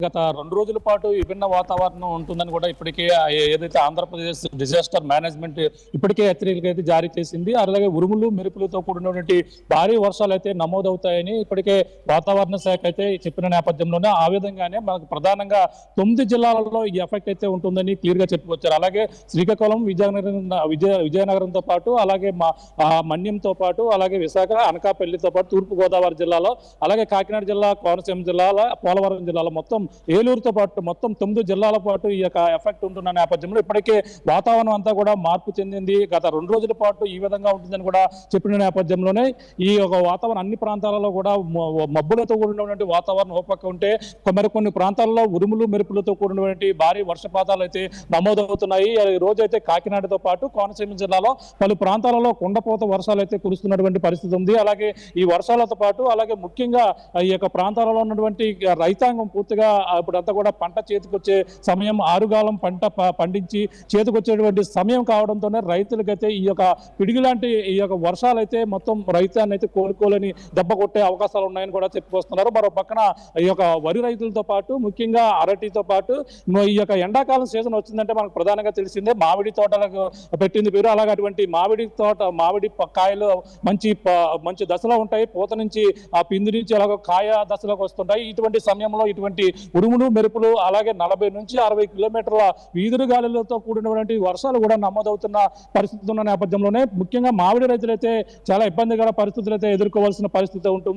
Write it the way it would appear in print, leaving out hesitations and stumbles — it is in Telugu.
గత 2 రోజుల పాటు విభిన్న వాతావరణం ఉంటుందని కూడా ఇప్పటికే ఏదైతే ఆంధ్రప్రదేశ్ డిజాస్టర్ మేనేజ్మెంట్ ఇప్పటికే హెచ్చరికలు అయితే జారీ చేసింది. అలాగే ఉరుములు, మెరుపులతో కూడినటువంటి భారీ వర్షాలు అయితే నమోదవుతాయని ఇప్పటికే వాతావరణ శాఖ అయితే చెప్పిన నేపథ్యంలోనే ఆ విధంగానే మనకు ప్రధానంగా 9 జిల్లాలలో ఈ ఎఫెక్ట్ అయితే ఉంటుందని క్లియర్ గా చెప్పుకొచ్చారు. అలాగే శ్రీకాకుళం, విజయనగరంతో పాటు అలాగే మన్యంతో పాటు అలాగే విశాఖ, అనకాపల్లితో పాటు తూర్పు గోదావరి జిల్లాలో అలాగే కాకినాడ జిల్లా, కోనసీమ జిల్లాలో, పోలవరం జిల్లాలో మొత్తం ఏలూరుతో పాటు మొత్తం 9 జిల్లాల పాటు ఈ యొక్క ఎఫెక్ట్ ఉంటున్న నేపథ్యంలో ఇప్పటికే వాతావరణం అంతా కూడా మార్పు చెందింది. గత 2 రోజుల పాటు ఈ విధంగా ఉంటుందని కూడా చెప్పిన నేపథ్యంలోనే ఈ యొక్క వాతావరణం అన్ని ప్రాంతాలలో కూడా మబ్బులతో కూడినటువంటి వాతావరణం ఒక పక్క ఉంటే మరికొన్ని ప్రాంతాల్లో ఉరుములు, మెరుపులతో కూడినటువంటి భారీ వర్షపాతాలు అయితే నమోదవుతున్నాయి. ఈ రోజు అయితే కాకినాడతో పాటు కోనసీమ జిల్లాలో పలు ప్రాంతాలలో కుండపోత వర్షాలు అయితే కురుస్తున్నటువంటి పరిస్థితి ఉంది. అలాగే ఈ వర్షాలతో పాటు అలాగే ముఖ్యంగా ఈ యొక్క ప్రాంతాలలో ఉన్నటువంటి రైతాంగం పూర్తిగా ఇప్పుడంతా కూడా పంట చేతికొచ్చే సమయం, ఆరుగాలం పంట పండించి చేతికొచ్చేటువంటి సమయం కావడంతోనే రైతులకైతే ఈ యొక్క పిడుగు లాంటి ఈ యొక్క వర్షాలు అయితే మొత్తం రైతాన్ని అయితే కోలుకోలేని దెబ్బ కొట్టే అవకాశాలు ఉన్నాయని కూడా చెప్పుకొస్తున్నారు. మరో పక్కన ఈ యొక్క వరి రైతులతో పాటు ముఖ్యంగా అరటితో పాటు ఈ యొక్క ఎండాకాలం సీజన్ వచ్చిందంటే మనకు ప్రధానంగా తెలిసిందే మామిడి తోటలకు పెట్టింది పేరు. అలాగే అటువంటి మామిడి కాయలు మంచి దశలో ఉంటాయి. పూత నుంచి ఆ పిండి నుంచి అలాగే కాయ దశలోకి వస్తుంటాయి. ఇటువంటి సమయంలో ఇటువంటి ఉరుములు, మెరుపులు అలాగే 40 నుంచి 60 కిలోమీటర్ల వీధులు గాలులతో కూడినటువంటి వర్షాలు కూడా నమోదవుతున్న పరిస్థితి ఉన్న నేపథ్యంలోనే ముఖ్యంగా మామిడి రైతులైతే చాలా ఇబ్బందికర పరిస్థితులు అయితే ఎదుర్కోవాల్సిన పరిస్థితి ఉంటుంది.